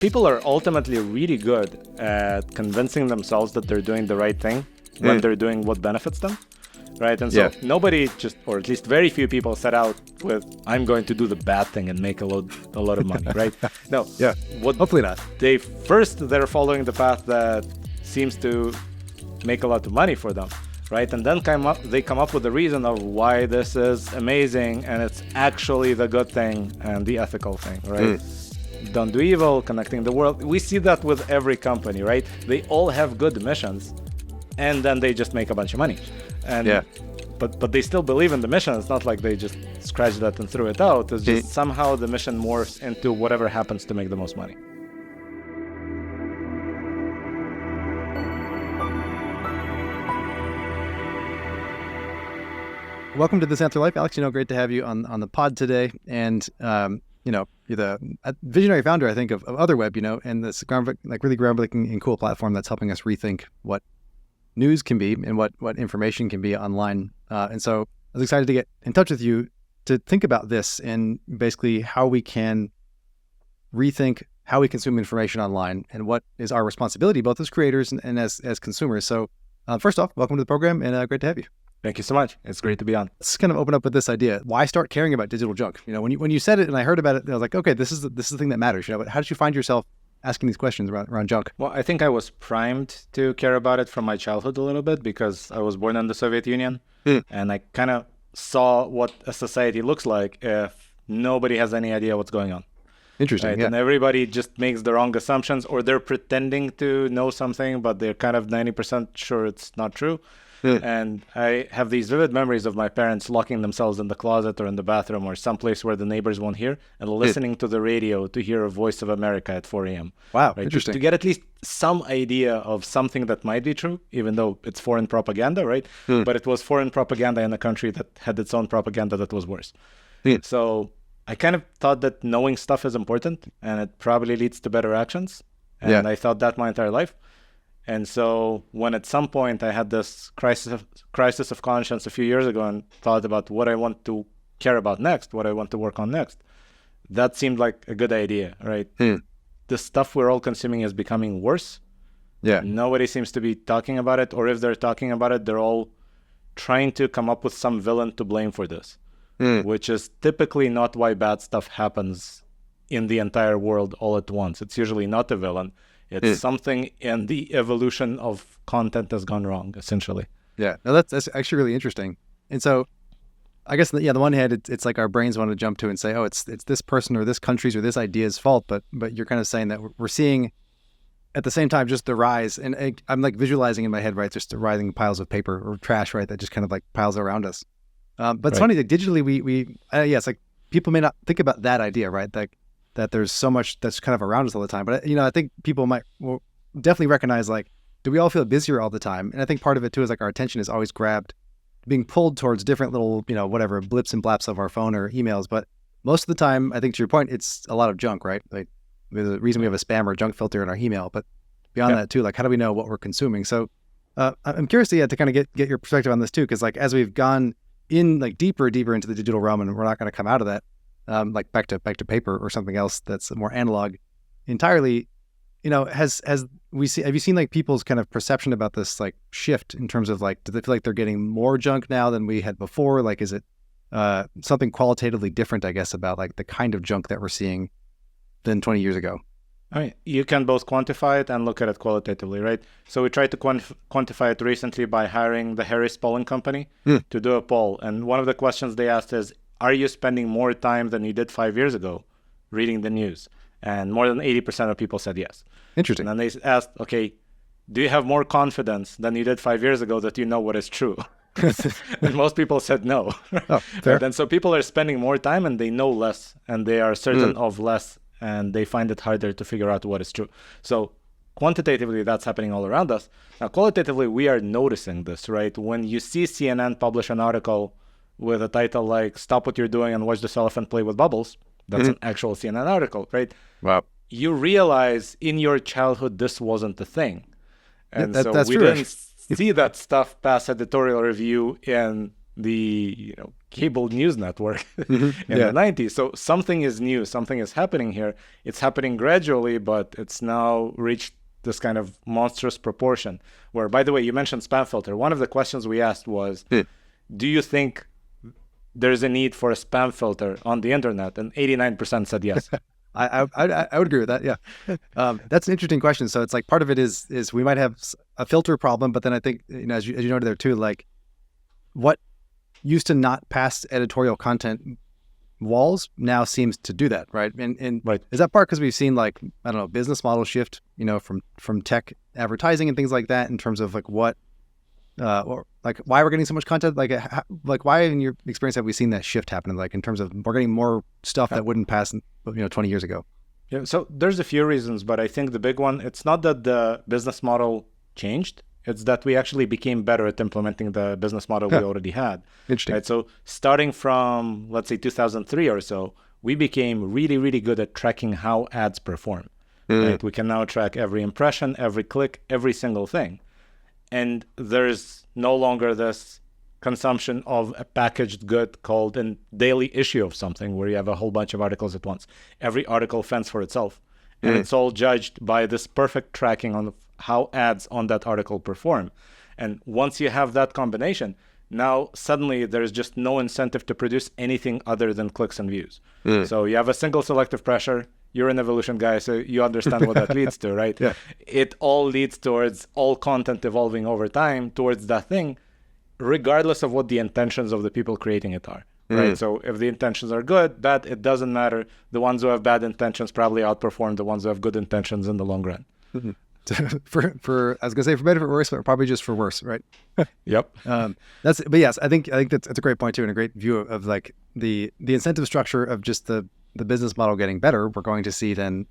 People are ultimately really good at convincing themselves that they're doing the right thing when they're doing what benefits them, right? And so nobody just, or at least very few people set out with, I'm going to do the bad thing and make a lot of money, right? No. Hopefully not. They're following the path that seems to make a lot of money for them, right? And then they come up with the reason of why this is amazing and it's actually the good thing and the ethical thing, right? Don't do evil, connecting the world. We see that with every company, right? They all have good missions, and then they just make a bunch of money. And but they still believe in the mission. It's not like they just scratched that and threw it out. It's just somehow the mission morphs into whatever happens to make the most money. Welcome to This Anthro Life, Alex. Great to have you on the pod today. And you're the visionary founder, I think, of OtherWeb, and this really groundbreaking and cool platform that's helping us rethink what news can be and what information can be online. And so I was excited to get in touch with you to think about this and basically how we can rethink how we consume information online and what is our responsibility, both as creators and as consumers. So first off, welcome to the program and great to have you. Thank you so much. It's great to be on. Let's kind of open up with this idea. Why start caring about digital junk? When you said it and I heard about it, I was like, okay, this is the thing that matters. But how did you find yourself asking these questions around junk? Well, I think I was primed to care about it from my childhood a little bit because I was born in the Soviet Union, and I kind of saw what a society looks like if nobody has any idea what's going on. Interesting. Right? Yeah. And everybody just makes the wrong assumptions, or they're pretending to know something, but they're kind of 90% sure it's not true. And I have these vivid memories of my parents locking themselves in the closet or in the bathroom or someplace where the neighbors won't hear and listening to the radio to hear a Voice of America at 4 a.m. Wow, right? interesting. To get at least some idea of something that might be true, even though it's foreign propaganda, right? But it was foreign propaganda in a country that had its own propaganda that was worse. So I kind of thought that knowing stuff is important and it probably leads to better actions. And I thought that my entire life. And so when at some point I had this crisis of conscience a few years ago and thought about what I want to care about next, what I want to work on next, that seemed like a good idea, right? The stuff we're all consuming is becoming worse. Nobody seems to be talking about it, or if they're talking about it, they're all trying to come up with some villain to blame for this, which is typically not why bad stuff happens in the entire world all at once. It's usually not a villain. It's something in the evolution of content has gone wrong, essentially. Yeah, no, that's actually really interesting. And so I guess, on the one hand, it's like our brains want to jump to and say, oh, it's this person or this country's or this idea's fault. But you're kind of saying that we're seeing at the same time just the rise. And I'm like visualizing in my head, right, just the rising piles of paper or trash, right, that just kind of like piles around us. But it's funny that digitally it's like people may not think about that idea, right? That there's so much that's kind of around us all the time. But, I think people will definitely recognize, like, do we all feel busier all the time? And I think part of it, too, is like our attention is always being pulled towards different little, whatever, blips and blaps of our phone or emails. But most of the time, I think to your point, it's a lot of junk, right? Like, there's a reason we have a spam or junk filter in our email. But beyond that, too, like, how do we know what we're consuming? So I'm curious to kind of get your perspective on this, too, because, like, as we've gone in, like, deeper into the digital realm, and we're not going to come out of that, like back to paper or something else that's more analog entirely, have you seen like people's kind of perception about this like shift in terms of like, do they feel like they're getting more junk now than we had before? Like, is it something qualitatively different, I guess, about like the kind of junk that we're seeing than 20 years ago? I mean, you can both quantify it and look at it qualitatively, right? So we tried to quantify it recently by hiring the Harris Polling Company to do a poll. And one of the questions they asked is, are you spending more time than you did 5 years ago reading the news? And more than 80% of people said yes. Interesting. And then they asked, okay, do you have more confidence than you did 5 years ago that you know what is true? And most people said no. Oh, fair. And so people are spending more time and they know less and they are certain of less and they find it harder to figure out what is true. So quantitatively, that's happening all around us. Now, qualitatively, we are noticing this, right? When you see CNN publish an article with a title like "Stop What You're Doing and Watch This Elephant Play with Bubbles," that's an actual CNN article, right? Wow. You realize in your childhood this wasn't a thing. And that's we true. didn't see that stuff pass editorial review in the cable news network in the 90s. So something is new, something is happening here. It's happening gradually, but it's now reached this kind of monstrous proportion where, by the way, you mentioned spam filter. One of the questions we asked was, do you think there's a need for a spam filter on the internet? And 89% said yes. I would agree with that. Yeah. That's an interesting question. So it's like part of it is we might have a filter problem, but then I think, as you noted there too, like what used to not pass editorial content walls now seems to do that, right? And right. Is that part because we've seen like, I don't know, business model shift, from tech advertising and things like that in terms of like what, or like why we're getting so much content? Like why in your experience have we seen that shift happening? Like in terms of we're getting more stuff that wouldn't pass, 20 years ago. Yeah. So there's a few reasons, but I think the big one, it's not that the business model changed. It's that we actually became better at implementing the business model we already had. Interesting. Right? So starting from, let's say, 2003 or so, we became really, really good at tracking how ads perform. Right? We can now track every impression, every click, every single thing. And there's no longer this consumption of a packaged good called a daily issue of something where you have a whole bunch of articles at once. Every article fends for itself. And it's all judged by this perfect tracking on how ads on that article perform. And once you have that combination, now suddenly there's just no incentive to produce anything other than clicks and views. So you have a single selective pressure. You're an evolution guy, so you understand what that leads to, right? Yeah. It all leads towards all content evolving over time towards that thing, regardless of what the intentions of the people creating it are. Right. So if the intentions are good, bad, it doesn't matter. The ones who have bad intentions probably outperform the ones who have good intentions in the long run. For I was gonna say for better, for worse, but probably just for worse, right? Yep. But yes, I think that's a great point too, and a great view of like the incentive structure of just the business model getting better. We're going to see then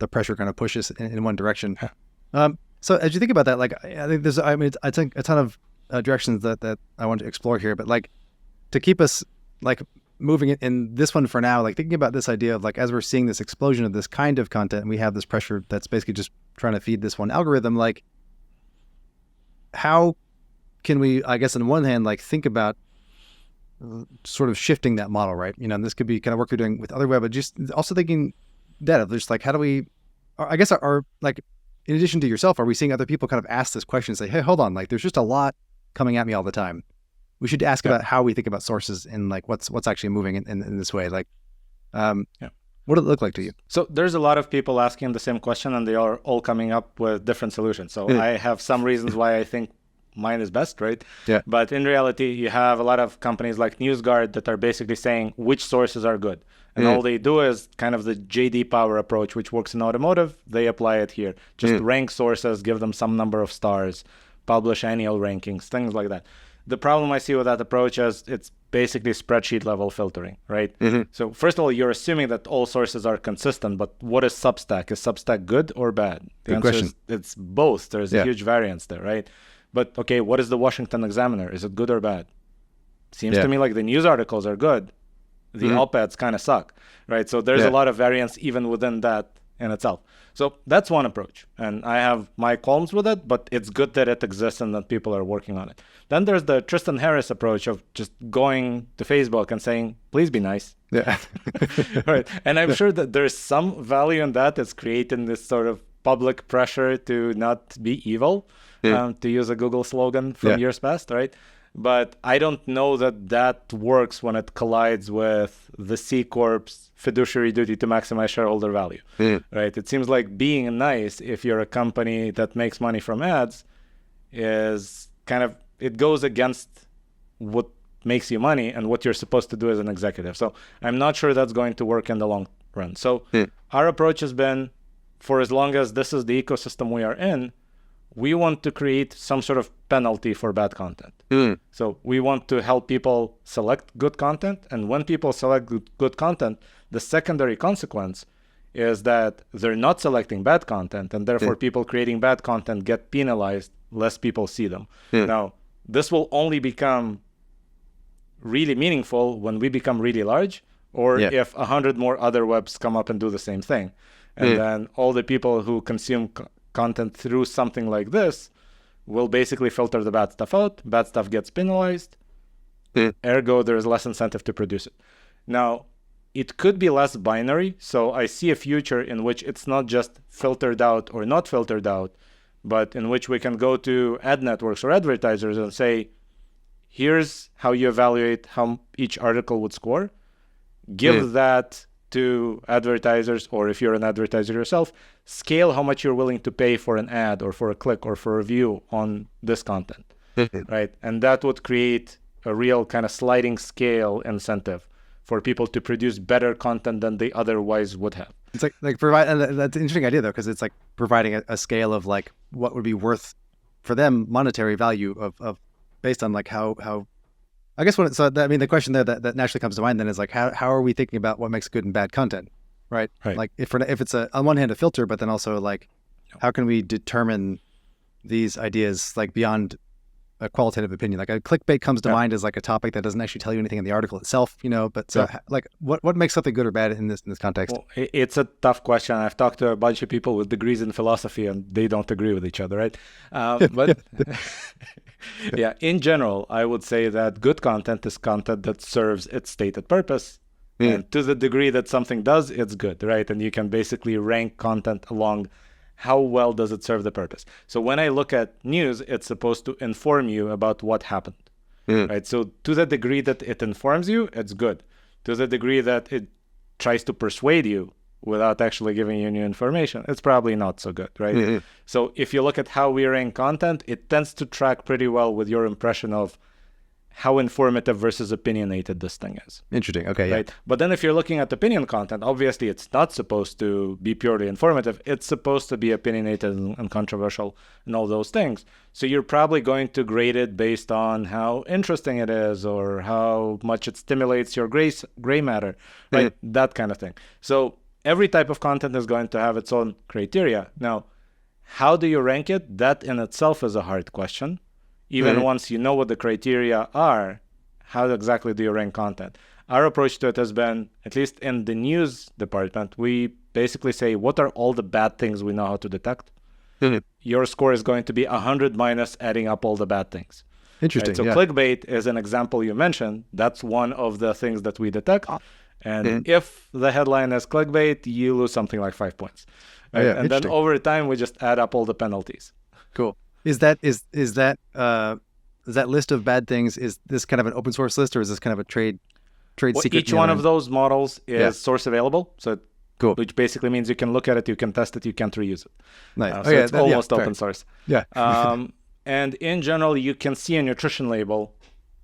the pressure kind of push us in one direction. So as you think about that, like I think I think a ton of directions that I want to explore here, but like to keep us like moving in this one for now, like thinking about this idea of like, as we're seeing this explosion of this kind of content and we have this pressure that's basically just trying to feed this one algorithm, like how can we, I guess on one hand, like think about sort of shifting that model, right? And this could be kind of work you're doing with OtherWeb, but just also thinking that of just like, how do we, I guess are like, in addition to yourself, are we seeing other people kind of ask this question and say, hey, hold on, like there's just a lot coming at me all the time. We should ask about how we think about sources and like what's actually moving in this way. Like, what does it look like to you? So there's a lot of people asking the same question and they are all coming up with different solutions. So I have some reasons why I think mine is best, right? Yeah. But in reality, you have a lot of companies like NewsGuard that are basically saying which sources are good. And all they do is kind of the JD Power approach, which works in automotive. They apply it here. Just rank sources, give them some number of stars, publish annual rankings, things like that. The problem I see with that approach is it's basically spreadsheet level filtering, right? So first of all, you're assuming that all sources are consistent, but what is Substack? Is Substack good or bad? The Good answer question. is it's both. There's a huge variance there, right? But okay, what is the Washington Examiner? Is it good or bad? Seems to me like the news articles are good. The op-eds kind of suck, right? So there's a lot of variance even within that in itself. So that's one approach. And I have my qualms with it, but it's good that it exists and that people are working on it. Then there's the Tristan Harris approach of just going to Facebook and saying, please be nice. Yeah. Right. And I'm sure that there's some value in that. It's creating this sort of public pressure to not be evil, to use a Google slogan from years past, right? But I don't know that that works when it collides with the C Corp's fiduciary duty to maximize shareholder value, right? It seems like being nice, if you're a company that makes money from ads, is kind of, it goes against what makes you money and what you're supposed to do as an executive. So I'm not sure that's going to work in the long run. So our approach has been, for as long as this is the ecosystem we are in, we want to create some sort of penalty for bad content. So we want to help people select good content. And when people select good content, the secondary consequence is that they're not selecting bad content. And therefore, people creating bad content get penalized, less people see them. Now, this will only become really meaningful when we become really large, or if 100 more other webs come up and do the same thing. And then all the people who consume content through something like this will basically filter the bad stuff out. Bad stuff gets penalized. Ergo, there's less incentive to produce it. Now, it could be less binary. So I see a future in which it's not just filtered out or not filtered out, but in which we can go to ad networks or advertisers and say, here's how you evaluate how each article would score. Give that to advertisers, or if you're an advertiser yourself, scale how much you're willing to pay for an ad or for a click or for a view on this content, right? And that would create a real kind of sliding scale incentive for people to produce better content than they otherwise would have. It's like provide, and that's an interesting idea though, because it's like providing a scale of like what would be worth for them monetary value of based on like how I guess the question there that naturally comes to mind then is like how are we thinking about what makes good and bad content, right? Like if it's on one hand a filter, but then also like how can we determine these ideas like beyond a qualitative opinion? Like a clickbait comes to mind as like a topic that doesn't actually tell you anything in the article itself, but so like what makes something good or bad in this context? Well, it's a tough question. I've talked to a bunch of people with degrees in philosophy and they don't agree with each other, right? But yeah, in general, I would say that good content is content that serves its stated purpose. And to the degree that something does, it's good, right? And you can basically rank content along how well does it serve the purpose. So when I look at news, it's supposed to inform you about what happened, right? So to the degree that it informs you, it's good. To the degree that it tries to persuade you without actually giving you new information, it's probably not so good, right? So if you look at how we rank content, it tends to track pretty well with your impression of how informative versus opinionated this thing is. Interesting. Okay. Right. Yeah. But then if you're looking at opinion content, obviously it's not supposed to be purely informative. It's supposed to be opinionated and controversial and all those things. So you're probably going to grade it based on how interesting it is or how much it stimulates your gray matter, right? That kind of thing. So every type of content is going to have its own criteria. Now, how do you rank it? That in itself is a hard question. Even once you know what the criteria are, how exactly do you rank content? Our approach to it has been, at least in the news department, we basically say, what are all the bad things we know how to detect? Your score is going to be 100 minus adding up all the bad things. Interesting. Right? So clickbait is an example you mentioned. That's one of the things that we detect. And if the headline is clickbait, you lose something like 5 points. Right? And then over time, we just add up all the penalties. Cool. Is that list of bad things, is this kind of an open source list or is this kind of a trade secret? Each one of those models is source available. So cool. Which basically means you can look at it, you can test it, you can't reuse it. Nice. So it's almost open source. Yeah. And in general, you can see a nutrition label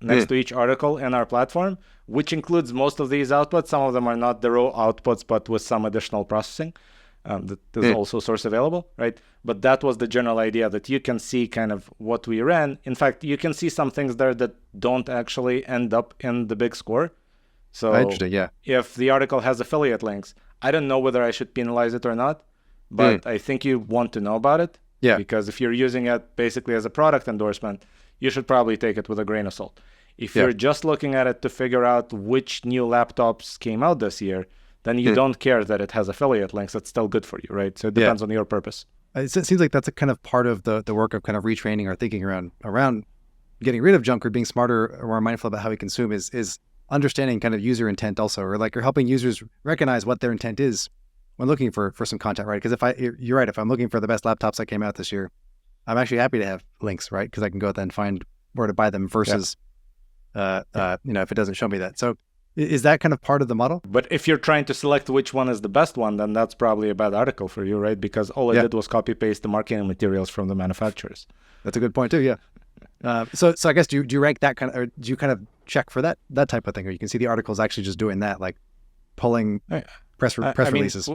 next to each article in our platform, which includes most of these outputs. Some of them are not the raw outputs, but with some additional processing. That is also source available, right? But that was the general idea, that you can see kind of what we ran. In fact, you can see some things there that don't actually end up in the big score. So if the article has affiliate links, I don't know whether I should penalize it or not, but I think you want to know about it. Yeah. Because if you're using it basically as a product endorsement, you should probably take it with a grain of salt. If you're just looking at it to figure out which new laptops came out this year, then you don't care that it has affiliate links. It's still good for you, right? So it depends on your purpose. It seems like that's a kind of part of the work of kind of retraining our thinking around getting rid of junk or being smarter or more mindful about how we consume is understanding kind of user intent also, or like you're helping users recognize what their intent is when looking for some content, right? Because you're right, if I'm looking for the best laptops that came out this year, I'm actually happy to have links, right? Because I can go then find where to buy them versus, if it doesn't show me that. So is that kind of part of the model? But if you're trying to select which one is the best one, then that's probably a bad article for you, right? Because all I did was copy paste the marketing materials from the manufacturers. That's a good point too. Yeah. So I guess do you rank that kind of, or do you kind of check for that type of thing, or you can see the articles actually just doing that, like pulling press releases?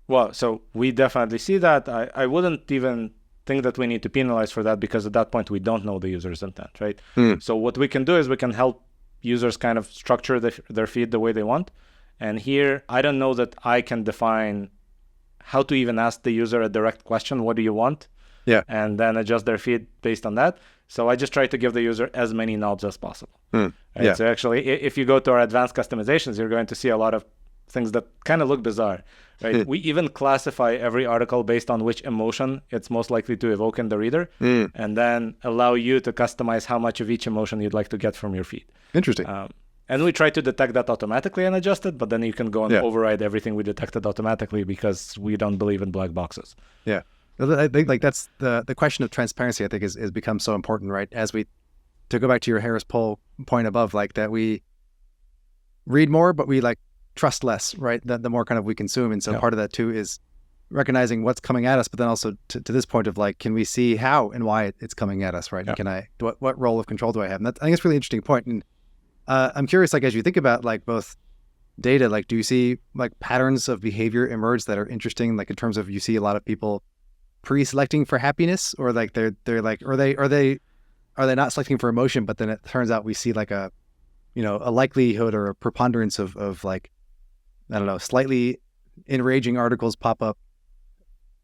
Well, so we definitely see that. I wouldn't even think that we need to penalize for that, because at that point we don't know the user's intent, right? So what we can do is we can help users kind of structure their feed the way they want. And here, I don't know that I can define how to even ask the user a direct question, what do you want? Yeah. And then adjust their feed based on that. So I just try to give the user as many knobs as possible. Right? Yeah. So actually, if you go to our advanced customizations, you're going to see a lot of things that kind of look bizarre, right? We even classify every article based on which emotion it's most likely to evoke in the reader, and then allow you to customize how much of each emotion you'd like to get from your feed. Interesting. And we try to detect that automatically and adjust it, but then you can go and override everything we detected automatically because we don't believe in black boxes. Yeah. I think like that's the question of transparency, I think is become so important, right? As we, to go back to your Harris poll point above, like that we read more, but we like trust less, right? The more kind of we consume. And so part of that too is recognizing what's coming at us, but then also to this point of like, can we see how and why it's coming at us, right? And can what role of control do I have? And I think it's a really interesting point. And I'm curious, like, as you think about like both data, like, do you see like patterns of behavior emerge that are interesting? Like in terms of, you see a lot of people pre-selecting for happiness, or like they're like, are they not selecting for emotion, but then it turns out we see like a, you know, a likelihood or a preponderance of like, I don't know, slightly enraging articles pop up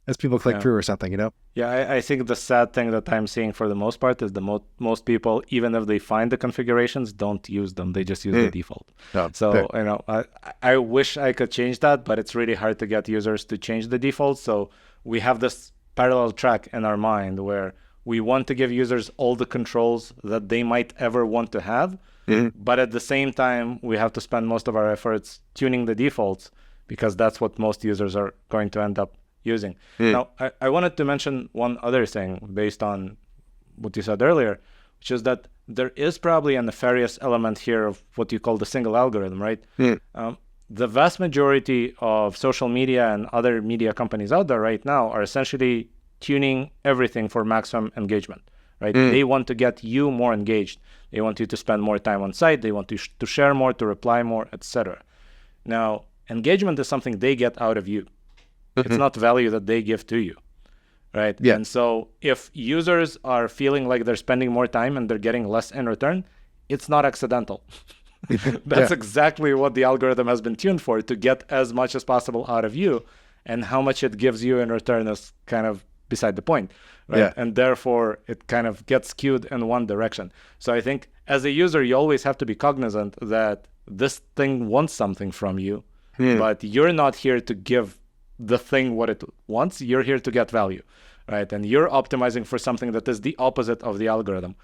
as people click through or something, you know? Yeah, I think the sad thing that I'm seeing for the most part is most people, even if they find the configurations, don't use them. They just use the default. So, you know, I wish I could change that, but it's really hard to get users to change the default. So we have this parallel track in our mind where we want to give users all the controls that they might ever want to have. But at the same time, we have to spend most of our efforts tuning the defaults because that's what most users are going to end up using. Now, I wanted to mention one other thing based on what you said earlier, which is that there is probably a nefarious element here of what you call the single algorithm, right? The vast majority of social media and other media companies out there right now are essentially tuning everything for maximum engagement, right? They want to get you more engaged. They want you to spend more time on site. They want you to share more, to reply more, etc. Now, engagement is something they get out of you. It's not value that they give to you, right? And so if users are feeling like they're spending more time and they're getting less in return, it's not accidental. That's exactly what the algorithm has been tuned for, to get as much as possible out of you, and how much it gives you in return is kind of beside the point, right? And therefore it kind of gets skewed in one direction. So I think as a user, you always have to be cognizant that this thing wants something from you, but you're not here to give the thing what it wants. You're here to get value, right? And you're optimizing for something that is the opposite of the algorithm.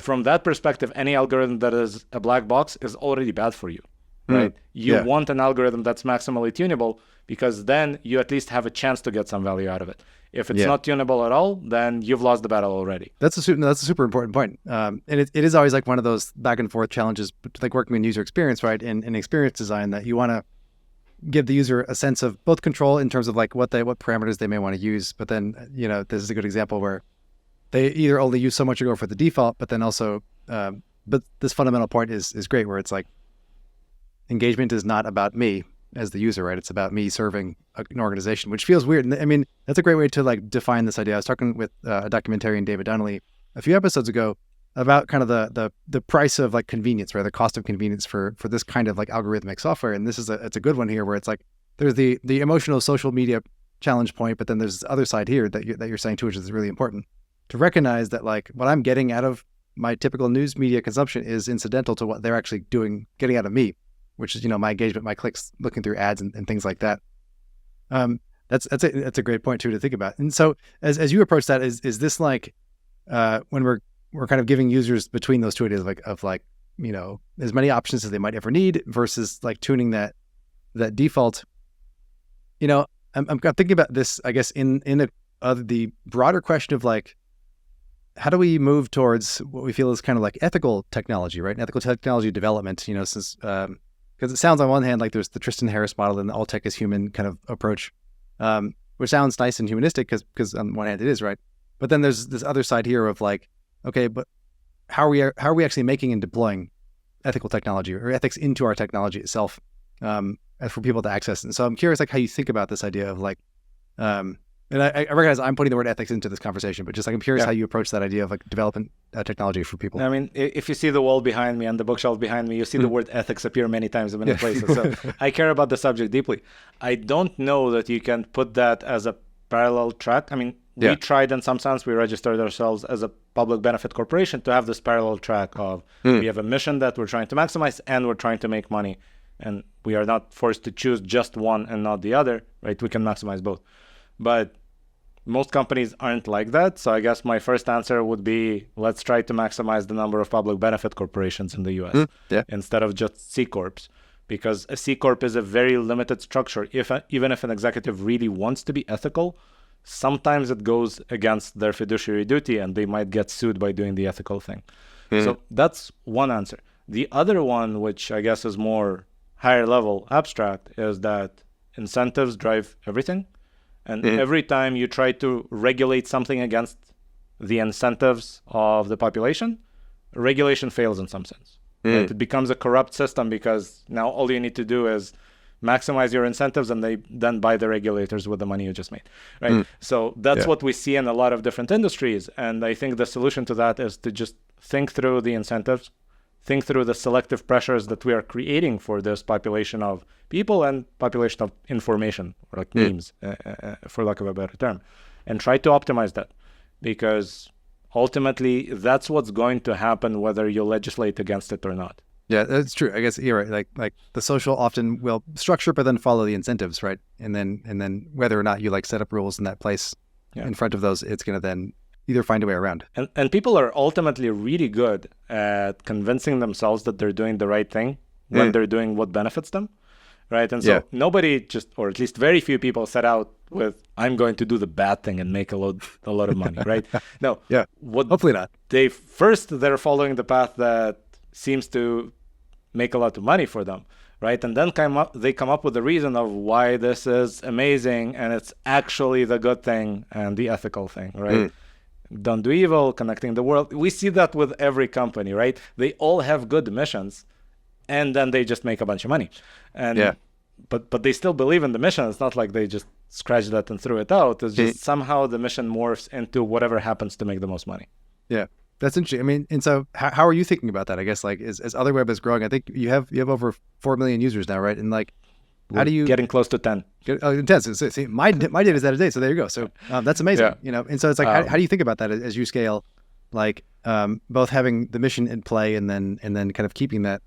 From that perspective, any algorithm that is a black box is already bad for you, right? You want an algorithm that's maximally tunable, because then you at least have a chance to get some value out of it. If it's not tunable at all, then you've lost the battle already. That's a super important point. And it is always like one of those back and forth challenges, like working in user experience, right? In experience design, that you want to give the user a sense of both control in terms of like what parameters they may want to use. But then, you know, this is a good example where they either only use so much or go for the default, but then also, but this fundamental point is great, where it's like engagement is not about me as the user, right? It's about me serving an organization, which feels weird. And I mean, that's a great way to like define this idea. I was talking with a documentarian, David Donnelly, a few episodes ago about kind of the price of like convenience, right? The cost of convenience for this kind of like algorithmic software. And this is it's a good one here, where it's like there's the emotional social media challenge point, but then there's this other side here that you're saying too, which is really important, to recognize that like what I'm getting out of my typical news media consumption is incidental to what they're actually getting out of me, which is, you know, my engagement, my clicks, looking through ads and things like that. That's a great point too to think about. And so as you approach that, is this like when we're kind of giving users between those two ideas of like, you know, as many options as they might ever need versus like tuning that default. You know, I'm thinking about this, I guess, in the broader question of like, how do we move towards what we feel is kind of like ethical technology, right? Ethical technology development, you know, since because it sounds on one hand like there's the Tristan Harris model and the all tech is human kind of approach, which sounds nice and humanistic because on one hand it is, right? But then there's this other side here of like, okay, but how are we actually making and deploying ethical technology or ethics into our technology itself for people to access? And so I'm curious like how you think about this idea of like, and I recognize I'm putting the word ethics into this conversation, but just like I'm curious how you approach that idea of like developing technology for people. I mean, if you see the wall behind me and the bookshelf behind me, you see the word ethics appear many times in many places. So I care about the subject deeply. I don't know that you can put that as a parallel track. I mean, we tried in some sense, we registered ourselves as a public benefit corporation to have this parallel track of we have a mission that we're trying to maximize and we're trying to make money and we are not forced to choose just one and not the other, right? We can maximize both. But most companies aren't like that. So I guess my first answer would be, let's try to maximize the number of public benefit corporations in the US instead of just C Corps. Because a C Corp is a very limited structure. Even if an executive really wants to be ethical, sometimes it goes against their fiduciary duty and they might get sued by doing the ethical thing. So that's one answer. The other one, which I guess is more higher level abstract, is that incentives drive everything. And every time you try to regulate something against the incentives of the population, regulation fails in some sense. Right? It becomes a corrupt system because now all you need to do is maximize your incentives and they then buy the regulators with the money you just made. Right? So that's what we see in a lot of different industries. And I think the solution to that is to just think through the incentives, think through the selective pressures that we are creating for this population of people and population of information, or like memes, for lack of a better term, and try to optimize that, because ultimately that's what's going to happen whether you legislate against it or not. Yeah, that's true. I guess you're right. Like the social often will structure, but then follow the incentives, right? And then whether or not you like set up rules in that place in front of those, it's going to then either find a way around. And people are ultimately really good at convincing themselves that they're doing the right thing when they're doing what benefits them, right? And so nobody just, or at least very few people set out with, I'm going to do the bad thing and make a lot of money, right? No. Hopefully not. They're following the path that seems to make a lot of money for them, right? And then they come up with the reason of why this is amazing and it's actually the good thing and the ethical thing, right? Don't do evil, connecting the world. We see that with every company, right? They all have good missions, and then they just make a bunch of money. And but they still believe in the mission. It's not like they just scratch that and threw it out. It's just somehow the mission morphs into whatever happens to make the most money. Yeah, that's interesting. I mean, and so how are you thinking about that? I guess like as OtherWeb is growing, I think you have over 4 million users now, right? And like, how do you getting close to 10? 10. So see, my data is that a day. So there you go. So that's amazing. You know, and so it's like, how do you think about that as you scale, like both having the mission in play and then kind of keeping that.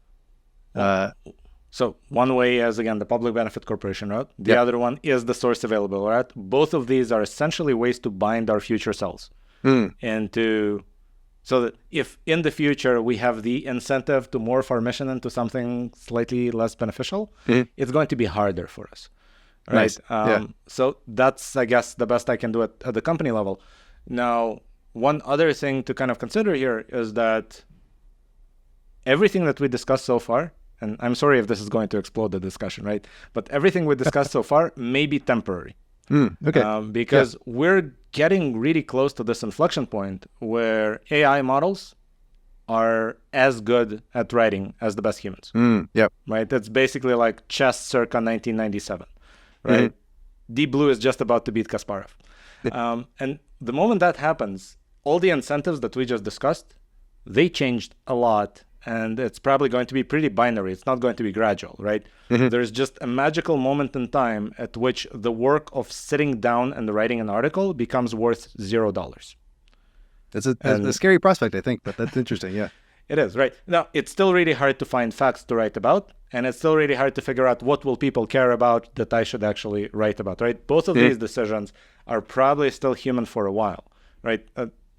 So one way is, again, the public benefit corporation route. The other one is the source available route. Both of these are essentially ways to bind our future selves into, so that if in the future we have the incentive to morph our mission into something slightly less beneficial, it's going to be harder for us, right? Nice. So that's, I guess, the best I can do at the company level. Now, one other thing to kind of consider here is that everything that we discussed so far, and I'm sorry if this is going to explode the discussion, right? But everything we discussed so far may be temporary. Because we're getting really close to this inflection point where AI models are as good at writing as the best humans. Right? It's basically like chess circa 1997, right? Deep Blue is just about to beat Kasparov. And the moment that happens, all the incentives that we just discussed, they changed a lot. And it's probably going to be pretty binary. It's not going to be gradual, right? There's just a magical moment in time at which the work of sitting down and writing an article becomes worth $0. That's a scary prospect, I think, but that's interesting, yeah. It is, right? Now, it's still really hard to find facts to write about, and it's still really hard to figure out what will people care about that I should actually write about, right? Both of these decisions are probably still human for a while, right?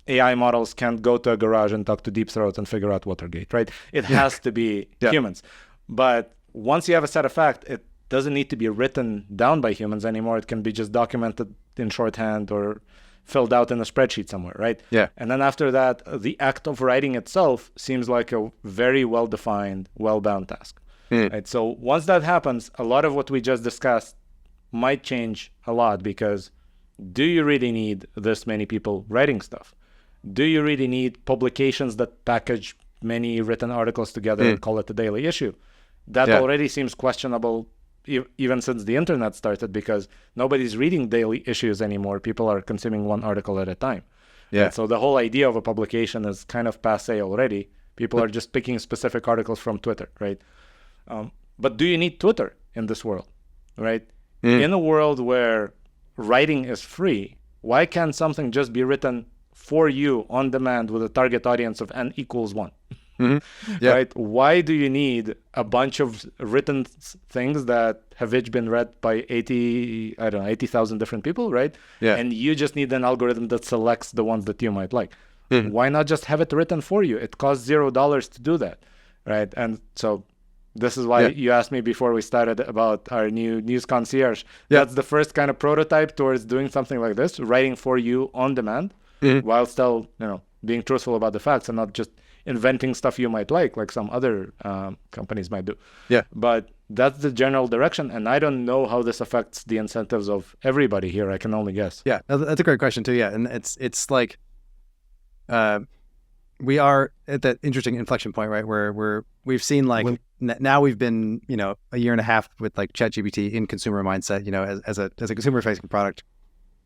AI models can't go to a garage and talk to Deep Throat and figure out Watergate, right? It has to be humans. But once you have a set of facts, it doesn't need to be written down by humans anymore. It can be just documented in shorthand or filled out in a spreadsheet somewhere, right? And then after that, the act of writing itself seems like a very well-defined, well-bound task. Right? So once that happens, a lot of what we just discussed might change a lot, because do you really need this many people writing stuff? Do you really need publications that package many written articles together and call it a daily issue? That already seems questionable even since the internet started, because nobody's reading daily issues anymore. People are consuming one article at a time. And so the whole idea of a publication is kind of passé already. People are just picking specific articles from Twitter, right? But do you need Twitter in this world, right? In a world where writing is free, why can't something just be written for you on demand with a target audience of n = 1, Yeah. Right? Why do you need a bunch of written things that have each been read by 80,000 different people, right? Yeah. And you just need an algorithm that selects the ones that you might like. Why not just have it written for you? It costs $0 to do that, right? And so this is why you asked me before we started about our new news concierge. That's the first kind of prototype towards doing something like this, writing for you on demand, while still, being truthful about the facts and not just inventing stuff you might like some other companies might do. Yeah. But that's the general direction, and I don't know how this affects the incentives of everybody here. I can only guess. Yeah, that's a great question too. Yeah, and it's like, we are at that interesting inflection point, right? Where we've seen like now we've been a year and a half with like ChatGPT in consumer mindset, as a consumer facing product,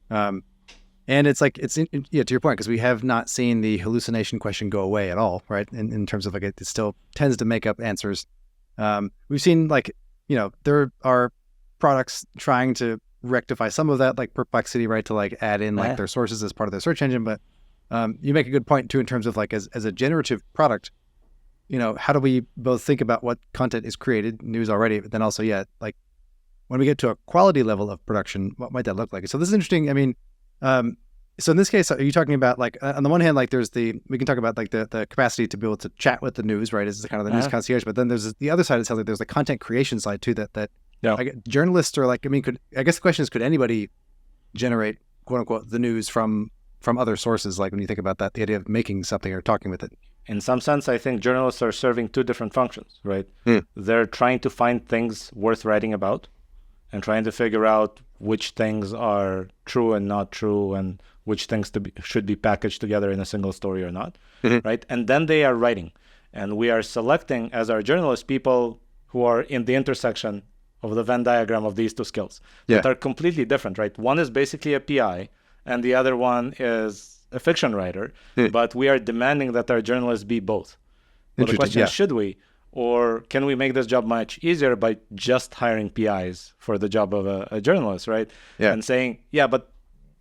and it's like to your point, because we have not seen the hallucination question go away at all, right? In terms of like it still tends to make up answers. We've seen like there are products trying to rectify some of that like perplexity, right? To like add in like their sources as part of their search engine, but you make a good point too in terms of like as a generative product, how do we both think about what content is created, news already, but then also like when we get to a quality level of production, what might that look like? So this is interesting. I mean, so in this case, are you talking about like on the one hand, like we can talk about like the capacity to be able to chat with the news, right? Is kind of the news concierge, but then there's the other side. It sounds like there's the content creation side too. That journalists are like, I guess the question is, could anybody generate quote unquote the news from other sources? Like when you think about that, the idea of making something or talking with it. In some sense, I think journalists are serving two different functions, right? They're trying to find things worth writing about and trying to figure out which things are true and not true and which things should be packaged together in a single story or not, right? And then they are writing. And we are selecting, as our journalists, people who are in the intersection of the Venn diagram of these two skills that are completely different, right? One is basically a PI, and the other one is a fiction writer, but we are demanding that our journalists be both. Well, the question is, should we? Or can we make this job much easier by just hiring PIs for the job of a journalist, right? And saying, but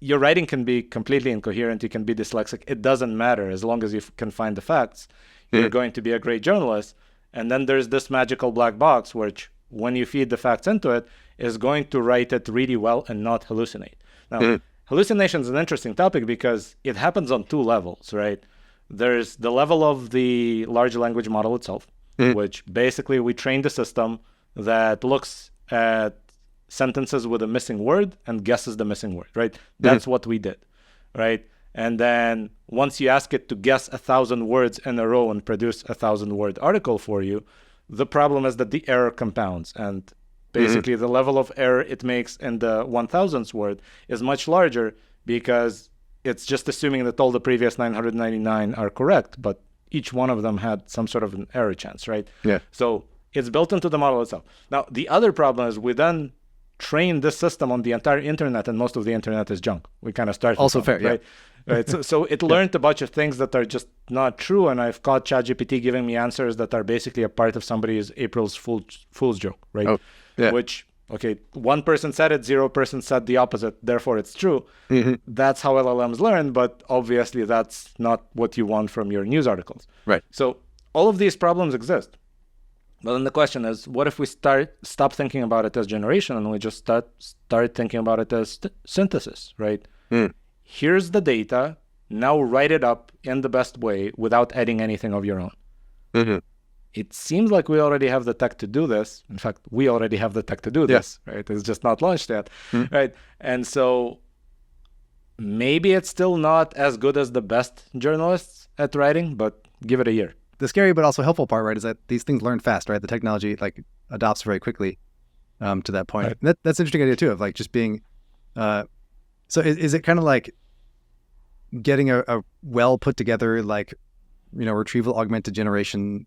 your writing can be completely incoherent, you can be dyslexic, it doesn't matter. As long as you can find the facts, you're going to be a great journalist. And then there's this magical black box, which when you feed the facts into it, is going to write it really well and not hallucinate. Now, hallucination is an interesting topic because it happens on two levels, right? There's the level of the large language model itself, which basically we trained the system that looks at sentences with a missing word and guesses the missing word, right? That's what we did, right? And then once you ask it to guess 1,000 words in a row and produce 1,000-word article for you, the problem is that the error compounds, and basically the level of error it makes in the 1,000th word is much larger because it's just assuming that all the previous 999 are correct, but each one of them had some sort of an error chance, right? So it's built into the model itself. Now, the other problem is we then train this system on the entire internet, and most of the internet is junk. We kind of start with also fair, right? Right. So it learned a bunch of things that are just not true, and I've caught ChatGPT giving me answers that are basically a part of somebody's April's Fool's joke, right? Which, okay, one person said it, 0% said the opposite, therefore it's true. That's how LLMs learn, but obviously that's not what you want from your news articles. Right. So all of these problems exist. But then the question is, what if we stop thinking about it as generation and we just start thinking about it as synthesis, right? Here's the data, now write it up in the best way without adding anything of your own. It seems like we already have the tech to do this. In fact, we already have the tech to do this, right? It's just not launched yet, right? And so maybe it's still not as good as the best journalists at writing, but give it a year. The scary but also helpful part, right, is that these things learn fast, right? The technology like adopts very quickly to that point. Right. That's an interesting idea too, of like just being. So is it kind of like getting a well put together like retrieval augmented generation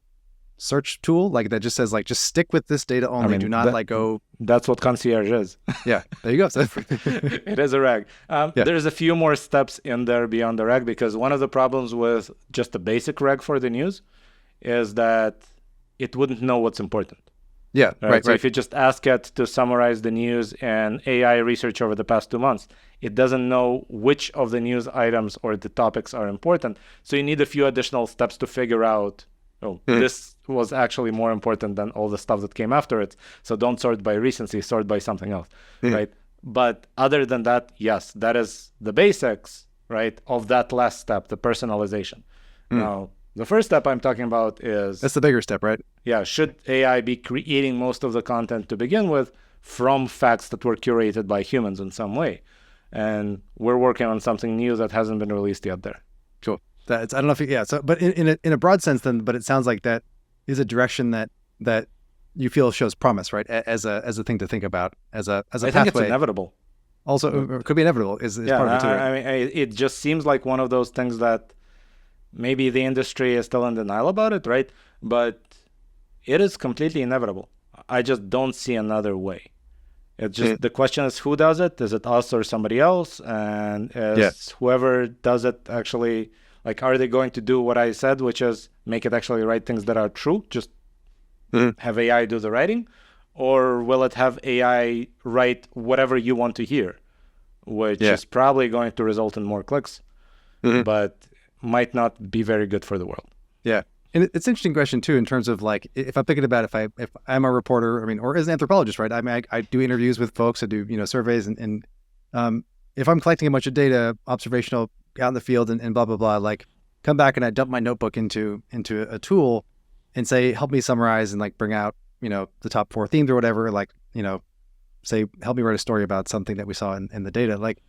search tool like that just says like just stick with this data only, do not like go. That's what concierge is. Yeah, there you go. It is a RAG. There's a few more steps in there beyond the RAG, because one of the problems with just a basic RAG for the news is that it wouldn't know what's important. Right. So if you just ask it to summarize the news and AI research over the past 2 months, it doesn't know which of the news items or the topics are important. So you need a few additional steps to figure out, oh, this was actually more important than all the stuff that came after it. So don't sort by recency, sort by something else, right? But other than that, yes, that is the basics, right, of that last step, the personalization. Now, the first step I'm talking about is... That's the bigger step, right? Yeah, should AI be creating most of the content to begin with from facts that were curated by humans in some way? And we're working on something new that hasn't been released yet there. Cool. I don't know if so, but in a broad sense, then, but it sounds like that is a direction that you feel shows promise, right? As a thing to think about, as a pathway. I think it's inevitable. Also, it could be inevitable. Is part of it too. Right? I mean, it just seems like one of those things that maybe the industry is still in denial about it, right? But it is completely inevitable. I just don't see another way. It's just the question is, who does it? Is it us or somebody else? And is whoever does it actually, like, are they going to do what I said, which is make it actually write things that are true? Just have AI do the writing? Or will it have AI write whatever you want to hear, which is probably going to result in more clicks, but might not be very good for the world. Yeah. And it's an interesting question too, in terms of like, if I'm thinking about if I'm a reporter, I mean, or as an anthropologist, right? I mean, I do interviews with folks, I do, surveys and if I'm collecting a bunch of data, observational out in the field and blah, blah, blah, like come back and I dump my notebook into a tool and say, help me summarize and like bring out, the top 4 themes or whatever, like, say, help me write a story about something that we saw in the data. Like,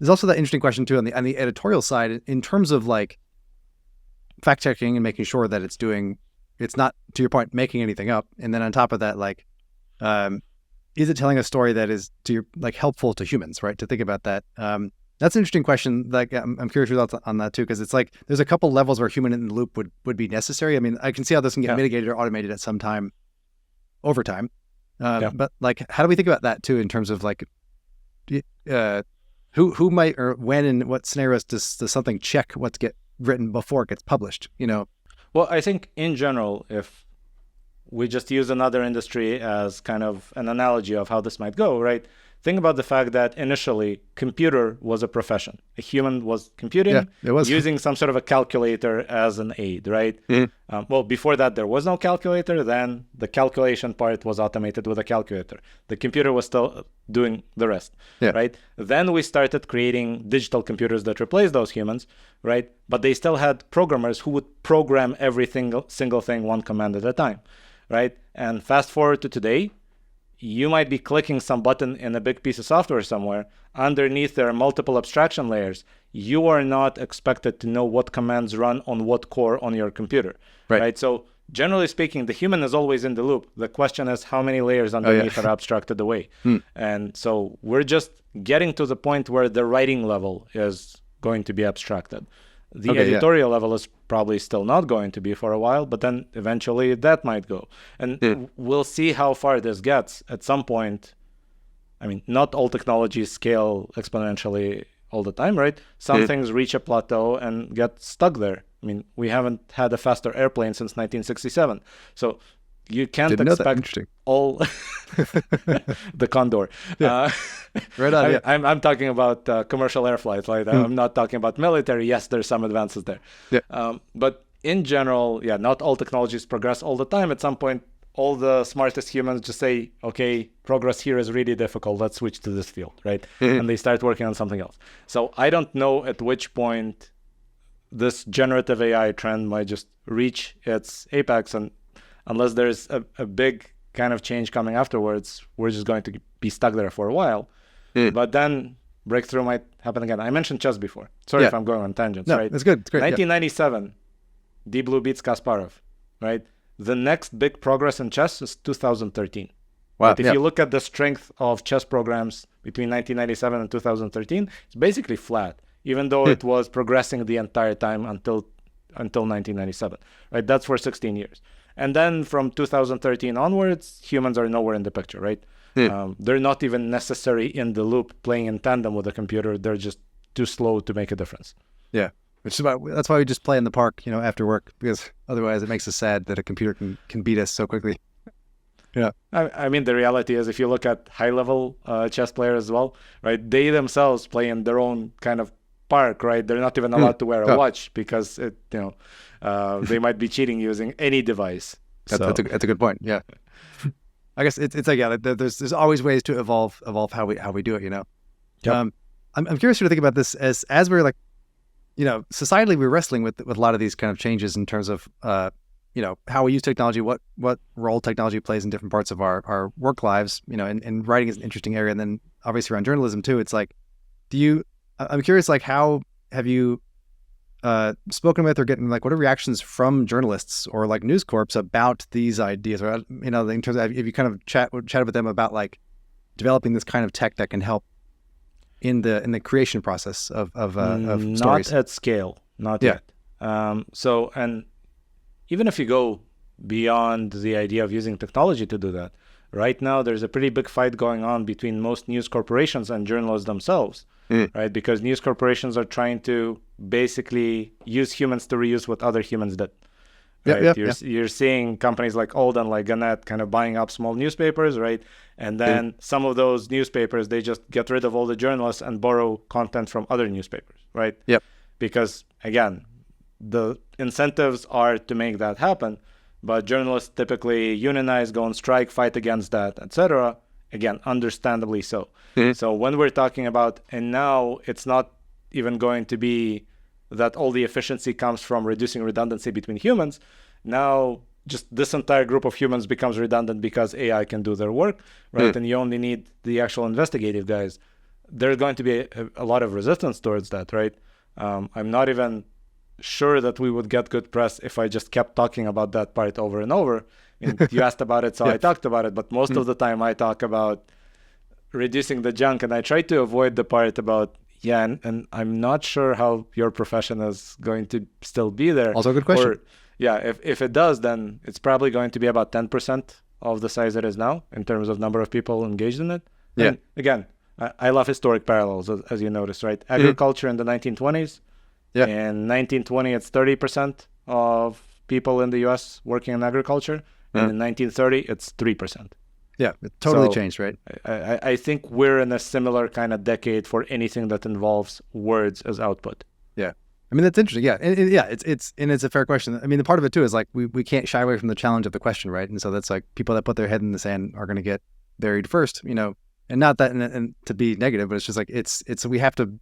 there's also that interesting question too on the editorial side in terms of like fact checking and making sure that it's not, to your point, making anything up. And then on top of that, like, is it telling a story that is helpful to humans, right? To think about that. That's an interesting question. Like, I'm curious your thoughts on that too, because it's like there's a couple levels where human in the loop would be necessary. I mean, I can see how this can get mitigated or automated at some time over time. But like, how do we think about that too in terms of like, who might or when and what scenarios does something check what's get written before it gets published? Well, I think in general, if we just use another industry as kind of an analogy of how this might go, right? Think about the fact that initially computer was a profession. A human was computing, using some sort of a calculator as an aid, right? Well, before that, there was no calculator. Then the calculation part was automated with a calculator. The computer was still doing the rest, right? Then we started creating digital computers that replaced those humans, right? But they still had programmers who would program every single thing one command at a time, right? And fast forward to today, you might be clicking some button in a big piece of software somewhere. Underneath, there are multiple abstraction layers. You are not expected to know what commands run on what core on your computer, right? So generally speaking, the human is always in the loop. The question is how many layers underneath are abstracted away. And so we're just getting to the point where the writing level is going to be abstracted. The editorial level is probably still not going to be for a while, but then eventually that might go. And we'll see how far this gets at some point. I mean, not all technologies scale exponentially all the time, right? Some things reach a plateau and get stuck there. I mean, we haven't had a faster airplane since 1967. So you can't expect all the Condor. Right on. I'm talking about commercial air flights. Like I'm not talking about military. Yes, there's some advances there. But in general, not all technologies progress all the time. At some point, all the smartest humans just say, okay, progress here is really difficult. Let's switch to this field, right? And they start working on something else. So I don't know at which point this generative AI trend might just reach its apex, and unless there's a big kind of change coming afterwards, we're just going to be stuck there for a while. But then breakthrough might happen again. I mentioned chess before. Sorry if I'm going on tangents, right? It's good. It's great. 1997, Deep Blue beats Kasparov, right? The next big progress in chess is 2013. Wow. Right? If you look at the strength of chess programs between 1997 and 2013, it's basically flat, even though it was progressing the entire time until 1997, right? That's for 16 years. And then from 2013 onwards, humans are nowhere in the picture, right? They're not even necessary in the loop playing in tandem with the computer. They're just too slow to make a difference. Yeah. That's why we just play in the park, after work, because otherwise it makes us sad that a computer can beat us so quickly. Yeah. I mean, the reality is if you look at high-level chess players as well, right, they themselves play in their own kind of park, right? They're not even allowed to wear a watch because they might be cheating using any device. That's a good point. Yeah. I guess it's like, yeah, there's always ways to evolve how we do it, you know? Yep. I'm curious to think about this as we're like, you know, societally we're wrestling with a lot of these kind of changes in terms of, you know, how we use technology, what role technology plays in different parts of our work lives, you know, and writing is an interesting area. And then obviously around journalism too, it's like, I'm curious, like, how have you spoken with or getting, like, what are reactions from journalists or like News Corps about these ideas, or, you know, in terms of, if you kind of chatted with them about like developing this kind of tech that can help in the creation process of stories? Not at scale, not yet. So, and even if you go beyond the idea of using technology to do that, right now there's a pretty big fight going on between most news corporations and journalists themselves, right? Because news corporations are trying to basically use humans to reuse what other humans did. Right? You're seeing companies like Old and like Gannett kind of buying up small newspapers, right? And then some of those newspapers, they just get rid of all the journalists and borrow content from other newspapers, right? Yep. Because again, the incentives are to make that happen, but journalists typically unionize, go on strike, fight against that, etc. Again, understandably so. So when we're talking about, and now it's not even going to be that all the efficiency comes from reducing redundancy between humans. Now, just this entire group of humans becomes redundant because AI can do their work, right? And you only need the actual investigative guys. There's going to be a lot of resistance towards that, right? I'm not even sure that we would get good press if I just kept talking about that part over and over. And you asked about it, so I talked about it. But most of the time I talk about reducing the junk, and I try to avoid the part about, and I'm not sure how your profession is going to still be there. Also a good question. Or, if it does, then it's probably going to be about 10% of the size it is now in terms of number of people engaged in it. Yeah. And again, I love historic parallels, as you noticed, right? Agriculture in the 1920s. Yeah. In 1920, it's 30% of people in the U.S. working in agriculture. And in 1930, it's 3%. Yeah, it totally changed, right? I think we're in a similar kind of decade for anything that involves words as output. Yeah. I mean, that's interesting. Yeah. It's a fair question. I mean, the part of it too is like, we can't shy away from the challenge of the question, right? And so that's like, people that put their head in the sand are going to get buried first, you know, and not that, and to be negative, but it's just like, we have to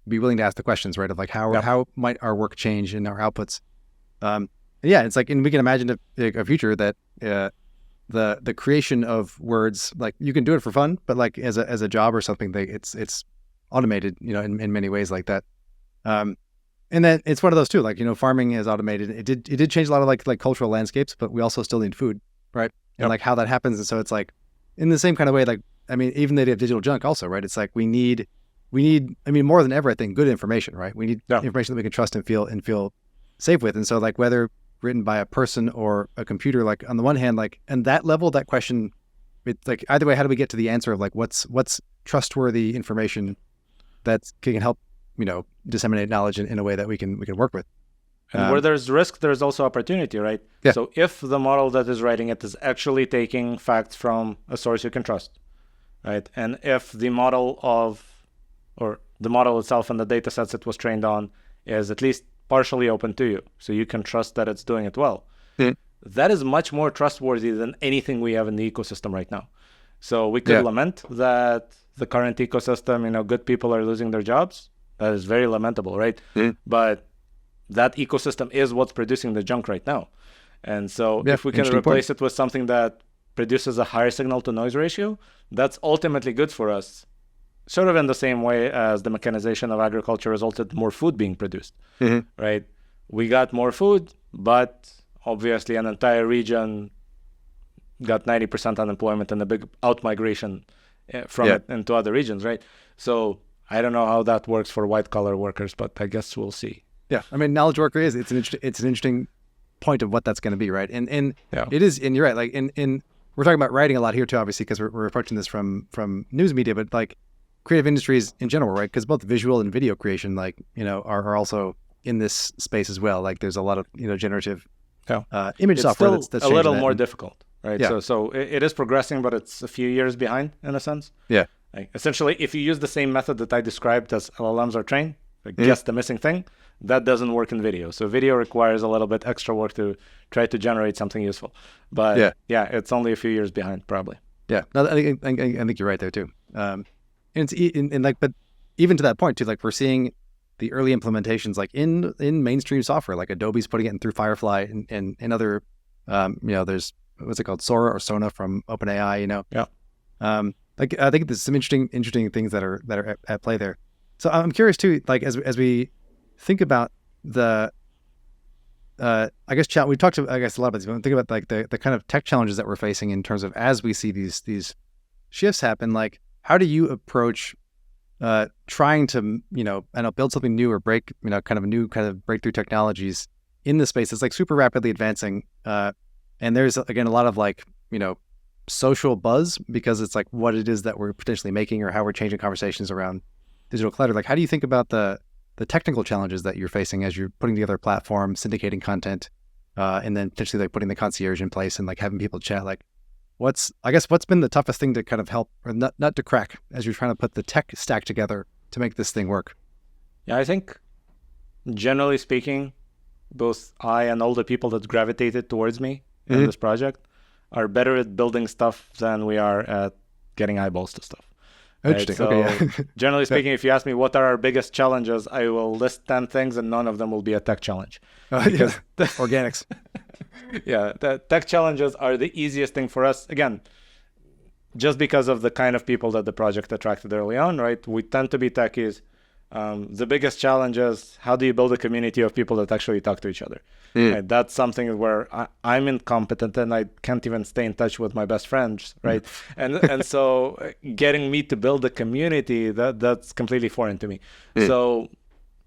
be willing to ask the questions, right? Of like, how might our work change in our outputs? It's like, and we can imagine a future that, the creation of words, like, you can do it for fun, but like as a job or something, it's automated, you know, in many ways like that. And then it's one of those too, like, you know, farming is automated. It did change a lot of like cultural landscapes, but we also still need food, right? And like how that happens. And so it's like, in the same kind of way, like, I mean, even the idea of digital junk also, right? It's like, we need, I mean, more than ever, I think, good information, right? We need information that we can trust and feel safe with. And so like, whether written by a person or a computer, like, on the one hand, like, and that level, that question, it's like, either way, how do we get to the answer of like, what's trustworthy information that can help, you know, disseminate knowledge in a way that we can work with. And where there's risk, there's also opportunity, right? Yeah. So if the model that is writing it is actually taking facts from a source you can trust, right? And if the model itself and the data sets it was trained on is at least partially open to you, so you can trust that it's doing it well. That is much more trustworthy than anything we have in the ecosystem right now. So we could lament that the current ecosystem, you know, good people are losing their jobs. That is very lamentable, right? But that ecosystem is what's producing the junk right now. And so if we can replace it with something that produces a higher signal to noise ratio, that's ultimately good for us. Sort of in the same way as the mechanization of agriculture resulted in more food being produced, right? We got more food, but obviously an entire region got 90% unemployment and a big out-migration from it into other regions, right? So I don't know how that works for white-collar workers, but I guess we'll see. Yeah, I mean, knowledge worker it's an interesting point of what that's going to be, right? And it is, and you're right. Like, in we're talking about writing a lot here too, obviously, because we're approaching this from news media, but like creative industries in general, right? Because both visual and video creation, like, you know, are also in this space as well. Like, there's a lot of, you know, generative image software that's a little more difficult, right? So it is progressing, but it's a few years behind in a sense. Yeah. Like, essentially, if you use the same method that I described as LLMs are trained, guess the missing thing. That doesn't work in video. So video requires a little bit extra work to try to generate something useful. But yeah, it's only a few years behind probably. Yeah, no, I think you're right there too. And it's like, but even to that point too, like we're seeing the early implementations like in mainstream software, like Adobe's putting it in through Firefly and other, there's what's it called, Sora or Sona from OpenAI. Yeah. Like I think there's some interesting things that are at play there. So I'm curious too, like as we think about the, I guess we talked to, I guess, a lot about this, but think about like the kind of tech challenges that we're facing in terms of as we see these shifts happen, like how do you approach trying to, build something new or break, kind of new kind of breakthrough technologies in the space that's like super rapidly advancing. And there's, again, a lot of like, social buzz because it's like what it is that we're potentially making or how we're changing conversations around digital clutter. Like, how do you think about the technical challenges that you're facing as you're putting together a platform, syndicating content, and then potentially like putting the concierge in place and like having people chat? Like, what's been the toughest thing to kind of help or not to crack as you're trying to put the tech stack together to make this thing work? Yeah, I think generally speaking, both I and all the people that gravitated towards me in this project are better at building stuff than we are at getting eyeballs to stuff. Interesting. Right? So generally speaking, if you ask me what are our biggest challenges, I will list 10 things and none of them will be a tech challenge. Because organics. Yeah, the tech challenges are the easiest thing for us. Again, just because of the kind of people that the project attracted early on, right? We tend to be techies. The biggest challenge is how do you build a community of people that actually talk to each other? Right? That's something where I'm incompetent and I can't even stay in touch with my best friends, right? And so getting me to build a community, that's completely foreign to me. So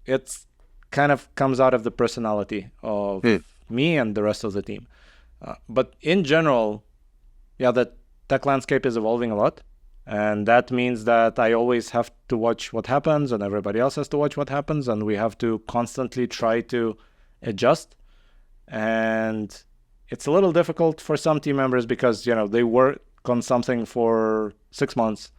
it's kind of comes out of the personality of me and the rest of the team. But in general, yeah, the tech landscape is evolving a lot. And that means that I always have to watch what happens and everybody else has to watch what happens. And we have to constantly try to adjust. And it's a little difficult for some team members because, they work on something for 6 months.